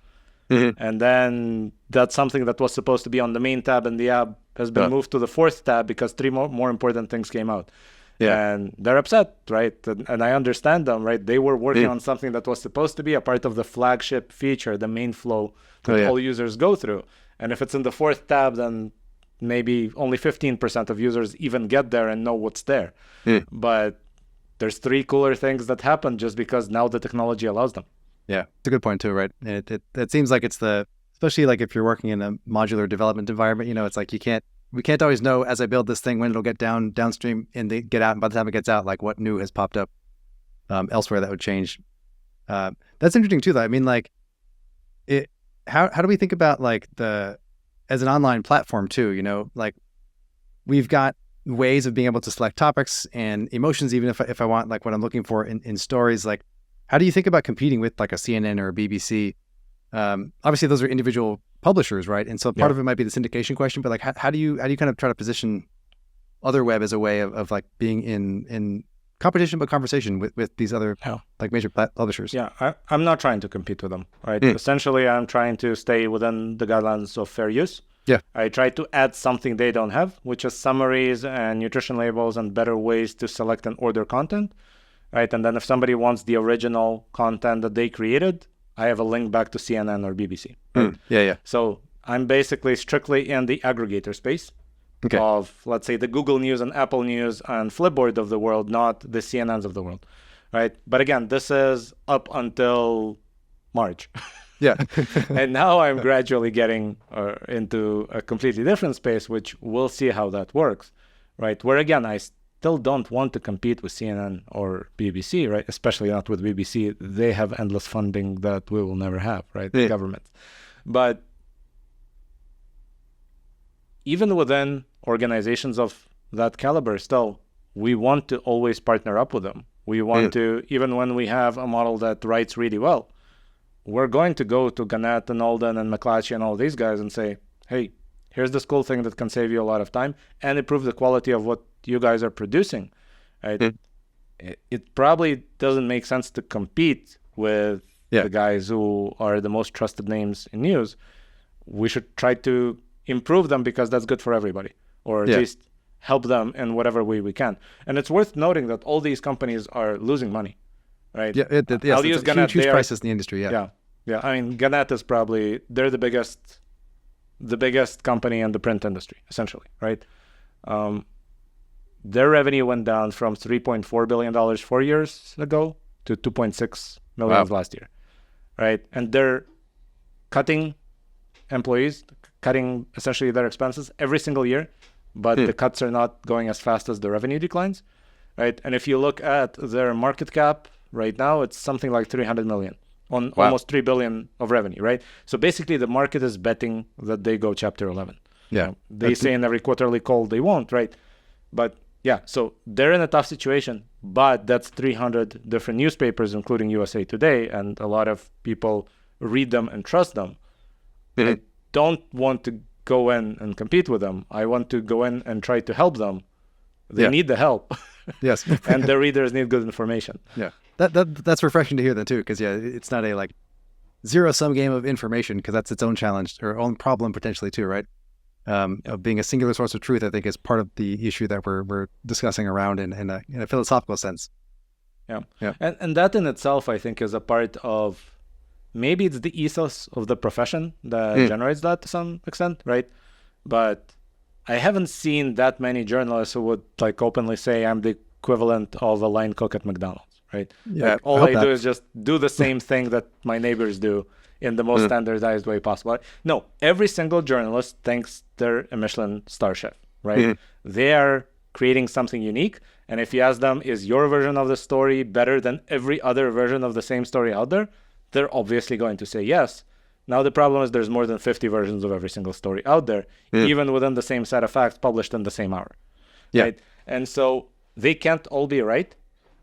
And then that's something that was supposed to be on the main tab in the app has been moved to the 4th tab because 3 more important things came out. Yeah. And they're upset, right? And I understand them, right? They were working on something that was supposed to be a part of the flagship feature, the main flow that all users go through. And if it's in the 4th tab, then maybe only 15% of users even get there and know what's there. But there's 3 cooler things that happen just because now the technology allows them. Yeah, it's a good point too, right? It seems like it's especially like if you're working in a modular development environment, it's like we can't always know as I build this thing when it'll get downstream and they get out. And by the time it gets out, like what new has popped up elsewhere that would change. That's interesting too, though. I mean, like how do we think about like as an online platform too, like we've got ways of being able to select topics and emotions, even if I want like what I'm looking for in stories, like how do you think about competing with like a CNN or a BBC? Obviously those are individual publishers, right? And so part of it might be the syndication question, but like how do you kind of try to position OtherWeb as a way of like being in competition but conversation with these other like major publishers? Yeah, I'm not trying to compete with them, right? Essentially, I'm trying to stay within the guidelines of fair use. Yeah, I try to add something they don't have, which is summaries and nutrition labels and better ways to select and order content, right? And then if somebody wants the original content that they created, I have a link back to CNN or BBC. Right? Yeah. So I'm basically strictly in the aggregator space of, let's say, the Google News and Apple News and Flipboard of the world, not the CNNs of the world, right? But again, this is up until March. Yeah. And now I'm gradually getting into a completely different space, which we'll see how that works, right? Where again, I still don't want to compete with CNN or BBC, right? Especially not with BBC. They have endless funding that we will never have, right? The government. But even within organizations of that caliber, still, we want to always partner up with them. We want to, even when we have a model that writes really well, we're going to go to Gannett and Alden and McClatchy and all these guys and say, hey, here's this cool thing that can save you a lot of time and improve the quality of what you guys are producing. Right? It probably doesn't make sense to compete with the guys who are the most trusted names in news. We should try to improve them because that's good for everybody, or at Yeah. least help them in whatever way we can. And it's worth noting that all these companies are losing money, right? Yeah, yes, I'll it's use a Gannett. huge crisis in the industry. Yeah. Yeah. I mean, Gannett is probably, they're the biggest company in the print industry, essentially, right? Their revenue went down from $3.4 billion 4 years ago to 2.6 million last year, right? And they're cutting employees, cutting essentially their expenses every single year, but the cuts are not going as fast as the revenue declines, right? And if you look at their market cap right now, it's something like 300 million on almost 3 billion of revenue, right? So basically the market is betting that they go Chapter 11. Yeah. They say in every quarterly call they won't, right? But yeah, so they're in a tough situation, but that's 300 different newspapers, including USA Today, and a lot of people read them and trust them. I don't want to go in and compete with them. I want to go in and try to help them. They need the help. Yes. And the readers need good information. Yeah. That's refreshing to hear then too, because it's not a like zero-sum game of information, because that's its own challenge or own problem potentially too, right? Of being a singular source of truth, I think is part of the issue that we're discussing around in a philosophical sense. Yeah. And that in itself, I think, is a part of, maybe it's the ethos of the profession that generates that to some extent, right? But I haven't seen that many journalists who would like openly say I'm the equivalent of a line cook at McDonald's, right? Yeah. Like, all I do is just do the same thing that my neighbors do in the most standardized way possible. No, every single journalist thinks they're a Michelin star chef, right? They are creating something unique. And if you ask them, is your version of the story better than every other version of the same story out there? They're obviously going to say yes. Now, the problem is there's more than 50 versions of every single story out there, even within the same set of facts published in the same hour, right? And so they can't all be right,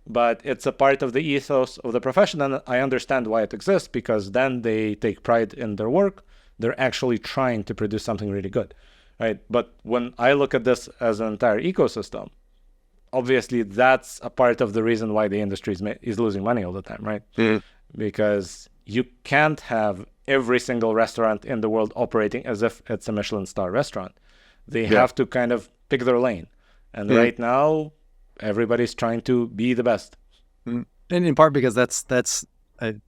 but it's a part of the ethos of the profession, and I understand why it exists, because then they take pride in their work. They're actually trying to produce something really good, right? But when I look at this as an entire ecosystem, obviously that's a part of the reason why the industry is losing money all the time, right? Because you can't have every single restaurant in the world operating as if it's a Michelin star restaurant. They have to kind of pick their lane. And right now, everybody's trying to be the best. And in part because that's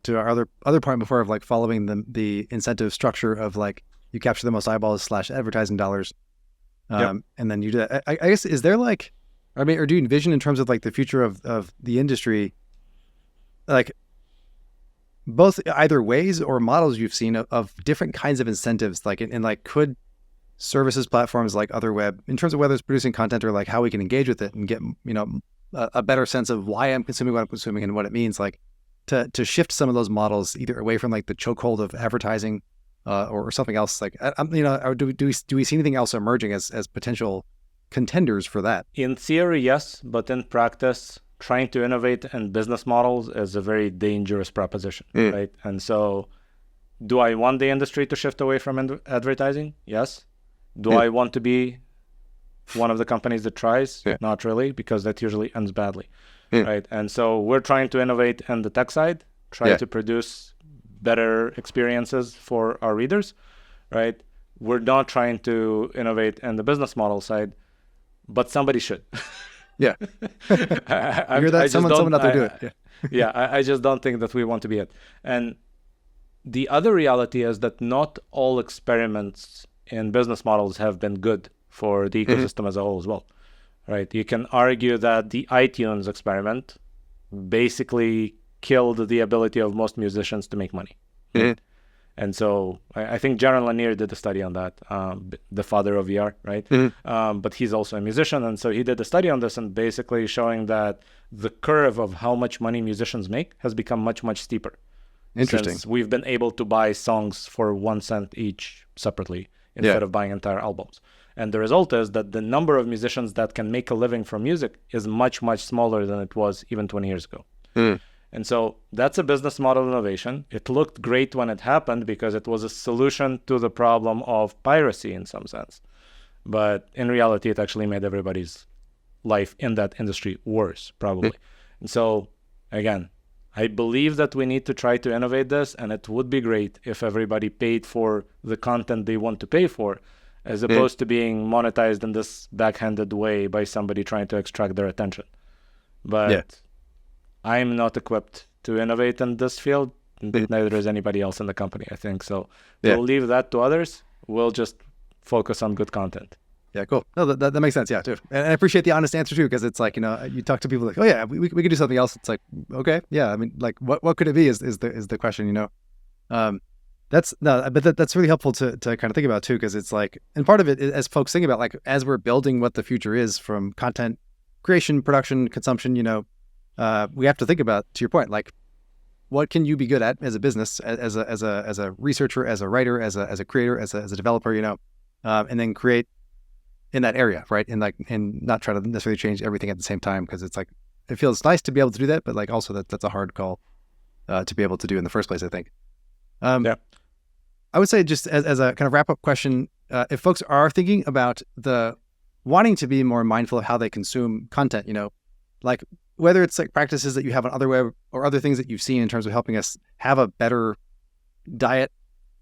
to our other point before of like following the incentive structure of like you capture the most eyeballs / advertising dollars. And then you do that. I guess, is there like, I mean, or do you envision in terms of like the future of the industry, like both either ways or models you've seen of different kinds of incentives, like in like could services platforms like OtherWeb, in terms of whether it's producing content or like how we can engage with it and get, a better sense of why I'm consuming what I'm consuming and what it means, like to shift some of those models either away from like the chokehold of advertising or something else. Like, do we see anything else emerging as potential contenders for that? In theory, yes, but in practice, trying to innovate in business models is a very dangerous proposition, right? And so, do I want the industry to shift away from advertising? Yes. Do I want to be one of the companies that tries? Not really, because that usually ends badly, right? And so we're trying to innovate in the tech side, try to produce better experiences for our readers, right? We're not trying to innovate in the business model side, but somebody should. I hear that someone out there do it. I just don't think that we want to be it. And the other reality is that not all experiments in business models have been good for the ecosystem as a whole as well, right? You can argue that the iTunes experiment basically killed the ability of most musicians to make money. Right? And so I think Jaron Lanier did a study on that, the father of VR, right? But he's also a musician. And so he did a study on this and basically showing that the curve of how much money musicians make has become much, much steeper. Interesting. Since we've been able to buy songs for 1 cent each separately instead of buying entire albums. And the result is that the number of musicians that can make a living from music is much, much smaller than it was even 20 years ago. And so that's a business model innovation. It looked great when it happened because it was a solution to the problem of piracy in some sense. But in reality, it actually made everybody's life in that industry worse, probably. And so, again, I believe that we need to try to innovate this, and it would be great if everybody paid for the content they want to pay for, as opposed to being monetized in this backhanded way by somebody trying to extract their attention. But I'm not equipped to innovate in this field. Neither is anybody else in the company, I think. So we'll leave that to others. We'll just focus on good content. Yeah, cool. No, that makes sense. Yeah, too. And I appreciate the honest answer too, because it's like, you talk to people like, oh yeah, we could do something else. It's like, okay, yeah. I mean, like, what could it be is the question, That's really helpful to kind of think about too, because it's like, and part of it, as folks think about, like, as we're building what the future is from content creation, production, consumption, we have to think about, to your point, like, what can you be good at as a business, as a researcher, as a writer, as a creator, as a developer, and then create in that area, right? And not try to necessarily change everything at the same time, because it's like, it feels nice to be able to do that, but like also that's a hard call to be able to do in the first place, I think. I would say, just as a kind of wrap up question, if folks are thinking about wanting to be more mindful of how they consume content, like whether it's like practices that you have on OtherWeb or other things that you've seen in terms of helping us have a better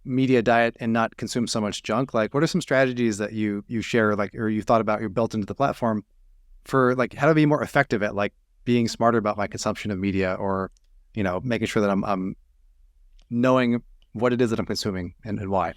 media diet and not consume so much junk, like what are some strategies that you share, like, or you thought about, you're built into the platform for like how to be more effective at like being smarter about my consumption of media, or making sure that I'm knowing what it is that I'm consuming and why?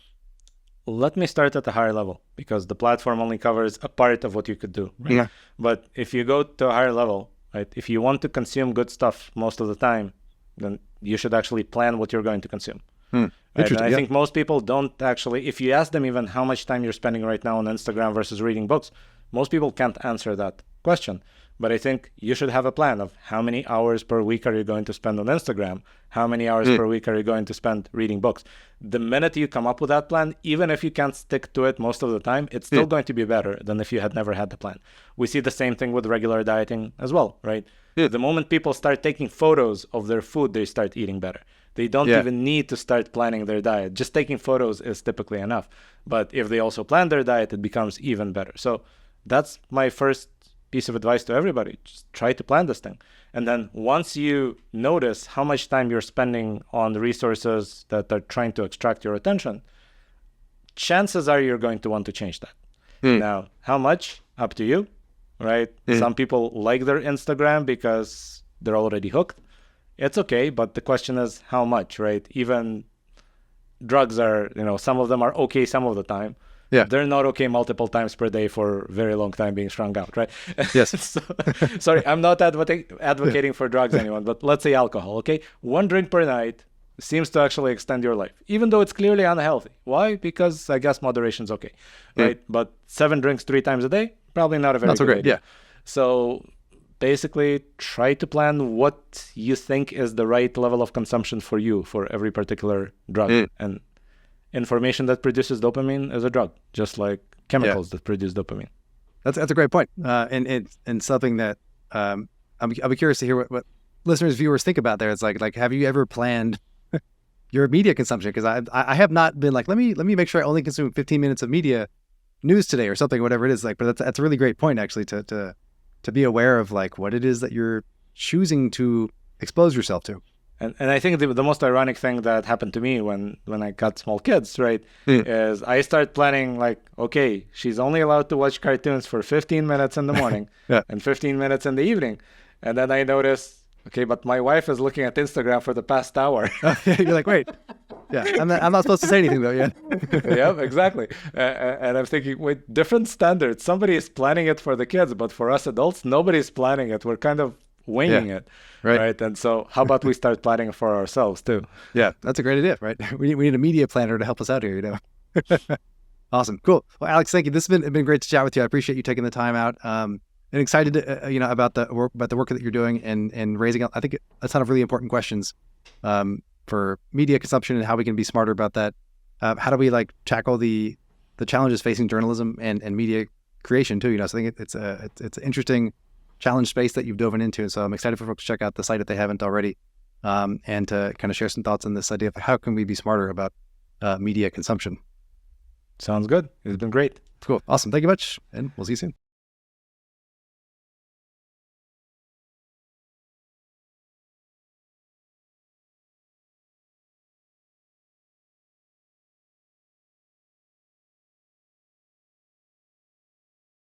Let me start at a higher level, because the platform only covers a part of what you could do, right? But if you go to a higher level, right, if you want to consume good stuff most of the time, then you should actually plan what you're going to consume. Right? And I think most people don't actually, if you ask them even how much time you're spending right now on Instagram versus reading books, most people can't answer that question. But I think you should have a plan of how many hours per week are you going to spend on Instagram? How many hours per week are you going to spend reading books? The minute you come up with that plan, even if you can't stick to it most of the time, it's still going to be better than if you had never had the plan. We see the same thing with regular dieting as well, right? The moment people start taking photos of their food, they start eating better. They don't even need to start planning their diet. Just taking photos is typically enough. But if they also plan their diet, it becomes even better. So that's my first piece of advice to everybody. Just try to plan this thing. And then once you notice how much time you're spending on the resources that are trying to extract your attention, chances are you're going to want to change that. Now, how much? Up to you, right? Some people like their Instagram because they're already hooked. It's okay, but the question is how much, right? Even drugs are, some of them are okay some of the time. They're not okay multiple times per day for a very long time being strung out, right? Yes. Sorry, I'm not advocating for drugs, anyone, but let's say alcohol, okay? 1 drink per night seems to actually extend your life, even though it's clearly unhealthy. Why? Because I guess moderation's okay, right? But 7 drinks 3 times a day, probably not a very good idea. So basically, try to plan what you think is the right level of consumption for you for every particular drug. And information that produces dopamine is a drug, just like chemicals that produce dopamine. That's a great point. And something that I'll be curious to hear what listeners, viewers think about there. It's like, have you ever planned your media consumption? Because I have not been like, let me make sure I only consume 15 minutes of media news today or something, whatever it is. Like, but that's a really great point, actually, to be aware of like what it is that you're choosing to expose yourself to. And I think the most ironic thing that happened to me when I got small kids, right, is I start planning like, okay, she's only allowed to watch cartoons for 15 minutes in the morning and 15 minutes in the evening. And then I notice, okay, but my wife is looking at Instagram for the past hour. You're like, wait, I'm not supposed to say anything though, Yeah, exactly. And I'm thinking, wait, different standards. Somebody is planning it for the kids, but for us adults, nobody's planning it. We're kind of winging it, right? And so how about we start planning for ourselves too? Yeah, that's a great idea, right? We need a media planner to help us out here, Awesome, cool. Well, Alex, thank you. This has been great to chat with you. I appreciate you taking the time out. And excited to, about the work that you're doing and raising up, I think, a ton of really important questions for media consumption and how we can be smarter about that. How do we like tackle the challenges facing journalism and media creation too? So I think it's an interesting challenge space that you've dove into. So I'm excited for folks to check out the site if they haven't already, and to kind of share some thoughts on this idea of how can we be smarter about media consumption. Sounds good. It's been great. Cool. Awesome. Thank you much. And we'll see you soon.